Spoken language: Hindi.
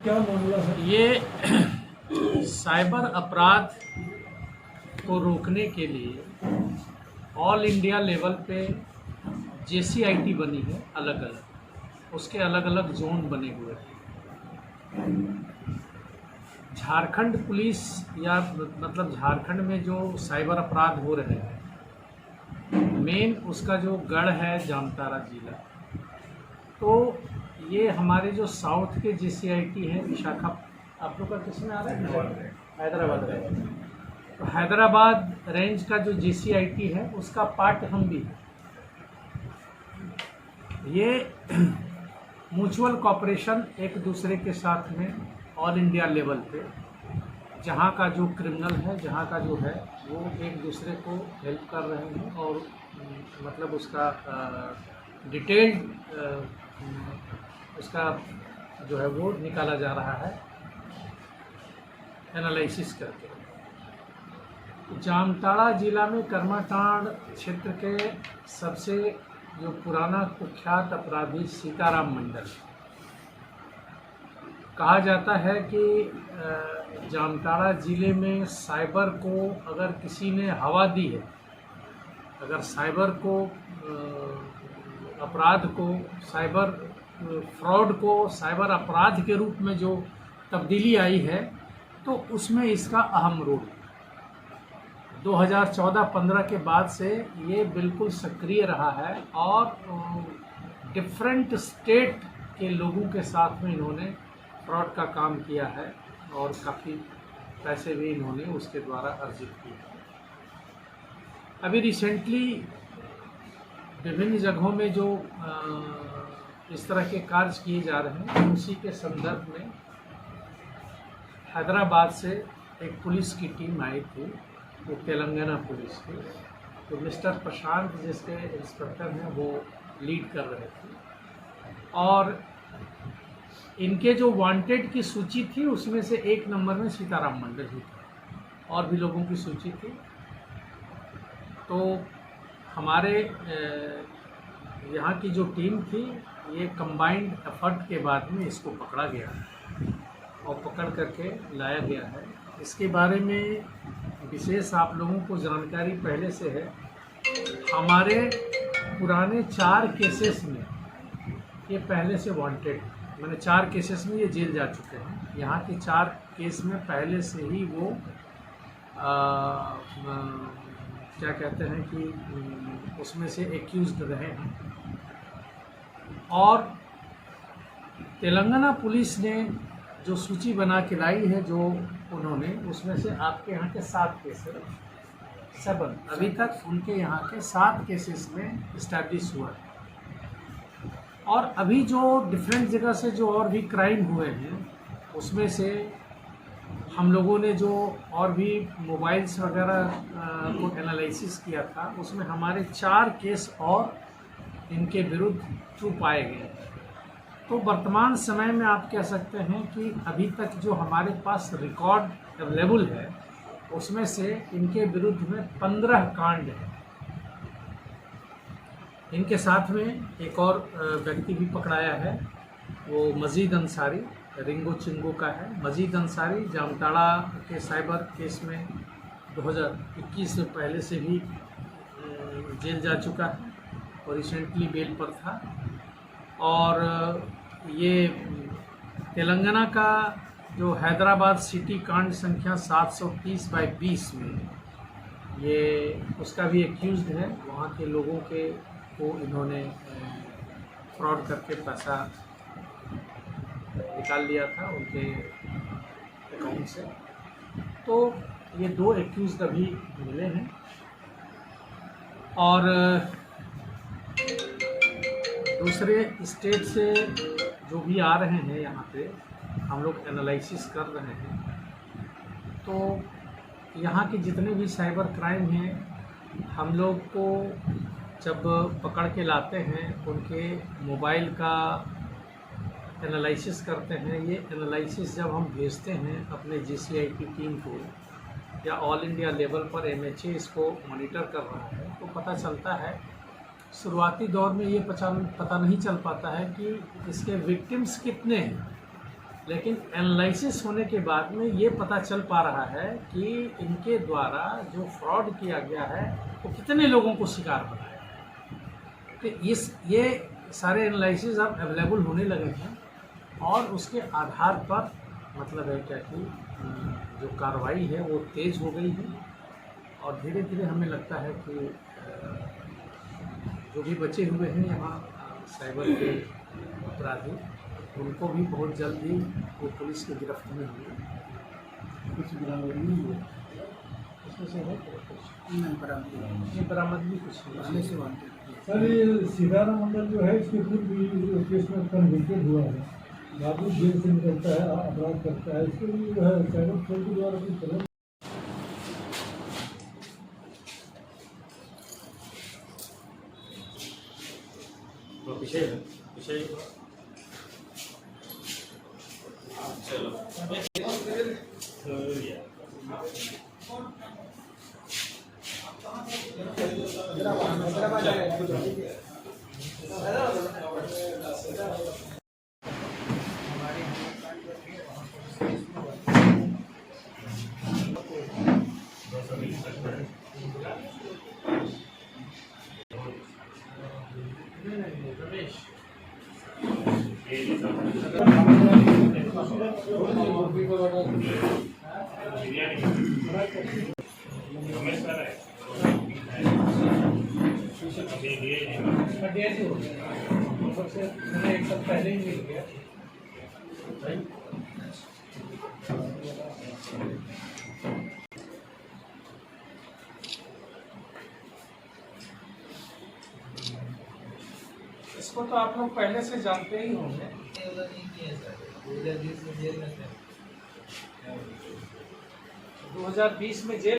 क्या मामला है? ये साइबर अपराध को रोकने के लिए ऑल इंडिया लेवल पे JCIT बनी है। अलग अलग उसके अलग अलग जोन बने हुए हैं। झारखंड पुलिस या मतलब झारखंड में जो साइबर अपराध हो रहे हैं, मेन उसका जो गढ़ है जामताड़ा जिला। तो ये हमारे जो साउथ के JCIT है विशाखा, आप लोग का किसमें आ रहा है? हैदराबाद रेंज। तो हैदराबाद रेंज का जो JCIT है उसका पार्ट हम भी हैं। ये म्यूचुअल कॉपरेशन एक दूसरे के साथ में ऑल इंडिया लेवल पे जहाँ का जो क्रिमिनल है, जहाँ का जो है वो एक दूसरे को हेल्प कर रहे हैं और मतलब उसका डिटेल्ड उसका जो है वो निकाला जा रहा है एनालिसिस करके। जामताड़ा जिला में कर्माटांड क्षेत्र के सबसे जो पुराना कुख्यात अपराधी सीताराम मंडल, कहा जाता है कि जामताड़ा जिले में साइबर को अगर किसी ने हवा दी है, अगर साइबर को अपराध को, साइबर फ्रॉड को साइबर अपराध के रूप में जो तब्दीली आई है तो उसमें इसका अहम रोल है। 2014-15 के बाद से ये बिल्कुल सक्रिय रहा है और डिफरेंट स्टेट के लोगों के साथ में इन्होंने फ्रॉड का काम किया है और काफ़ी पैसे भी इन्होंने उसके द्वारा अर्जित किए। अभी रिसेंटली विभिन्न जगहों में जो इस तरह के कार्य किए जा रहे हैं, उसी के संदर्भ में हैदराबाद से एक पुलिस की टीम आई थी, वो तेलंगाना पुलिस की। तो मिस्टर प्रशांत जिसके इंस्पेक्टर हैं वो लीड कर रहे थे और इनके जो वांटेड की सूची थी उसमें से एक नंबर में सीताराम मंडल ही था और भी लोगों की सूची थी। तो हमारे यहाँ की जो टीम थी, ये कंबाइंड एफर्ट के बाद में इसको पकड़ा गया और पकड़ करके लाया गया है। इसके बारे में विशेष आप लोगों को जानकारी पहले से है। हमारे पुराने 4 केसेस में ये पहले से वांटेड, मैंने 4 केसेस में ये जेल जा चुके हैं। यहाँ के 4 केस में पहले से ही वो क्या कहते हैं कि उसमें से एक्यूज्ड रहे हैं। और तेलंगाना पुलिस ने जो सूची बना के लाई है जो उन्होंने, उसमें से आपके यहाँ के 7 केसेस 7 अभी तक उनके यहाँ के 7 केसेस में इस्टेब्लिश हुआ है। और अभी जो डिफरेंट जगह से जो और भी क्राइम हुए हैं उसमें से हम लोगों ने जो और भी मोबाइल्स वगैरह को एनालिसिस किया था, उसमें हमारे 4 केस और इनके विरुद्ध ट्रू पाए गए। तो वर्तमान समय में आप कह सकते हैं कि अभी तक जो हमारे पास रिकॉर्ड अवेलेबल है उसमें से इनके विरुद्ध में 15 कांड है। इनके साथ में एक और व्यक्ति भी पकड़ाया है, वो मजीद अंसारी, रिंगो चिंगो का है। मजीद अंसारी जामताड़ा के साइबर केस में 2021 से पहले से भी जेल जा चुका है और रिसेंटली बेल पर था। और ये तेलंगाना का जो हैदराबाद सिटी कांड संख्या 730/20 में ये उसका भी एक्यूज्ड है। वहाँ के लोगों के को इन्होंने फ्रॉड करके पैसा निकाल लिया था उनके अकाउंट से। तो ये 2 एक्यूज्ड अभी मिले हैं। और दूसरे स्टेट से जो भी आ रहे हैं यहाँ पे हम लोग एनालिसिस कर रहे हैं। तो यहाँ के जितने भी साइबर क्राइम हैं, हम लोग को जब पकड़ के लाते हैं उनके मोबाइल का एनालिसिस करते हैं। ये एनालिसिस जब हम भेजते हैं अपने JCIT टीम को या ऑल इंडिया लेवल पर MHA इसको मॉनिटर कर रहा है, तो पता चलता है शुरुआती दौर में ये पता नहीं चल पाता है कि इसके विक्टिम्स कितने हैं, लेकिन एनालिसिस होने के बाद में ये पता चल पा रहा है कि इनके द्वारा जो फ्रॉड किया गया है वो कितने लोगों को शिकार बनाया है। तो ये सारे एनालिसिस अब अवेलेबल होने लगे हैं और उसके आधार पर मतलब है क्या कि जो कार्रवाई है वो तेज़ हो गई है और धीरे धीरे हमें लगता है कि जो भी बचे हुए हैं यहाँ साइबर के अपराधी, उनको भी बहुत जल्दी वो पुलिस की गिरफ्त में होंगे। कुछ बरामदगी हुई उसमें से है बरामदगी कुछ नहीं। सर ये सीताराम मंडल जो है इसके पूर्व केस में कन्विक्टेड हुआ है, बाबू जेल से निकलता है, अपराध करता है, इसके लिए जो है साइबर सेल के द्वारा कुछ कदम रमेश सबसे एक साल पहले ही मिल गया भाई। इसको तो आप लोग पहले से जानते ही होंगे। 2020 में जेल